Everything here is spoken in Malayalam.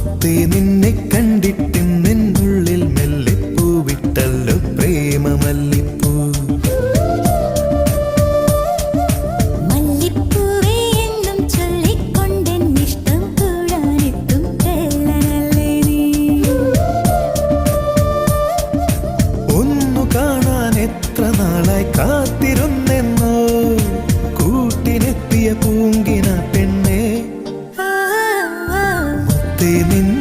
മുത്തേ നിന്നെ കണ്ടിട്ടിന്നുള്ളിൽ മെല്ലെ പൂവിട്ടല്ലോ പ്രേമമല്ലിപ്പൂ. മല്ലിപ്പൂവേ എന്നും ചൊല്ലിക്കൊണ്ടെന്നിഷ്ടം കൂടാനെത്തും കള്ളനല്ലേ നീ. ഒന്നു കാണാൻ എത്ര നാളായി കാത്തിരുന്നെന്നോ കൂട്ടിനെത്തിയ പൂങ്കിന പെണ്ണേ. മുത്തേ നിന്നെ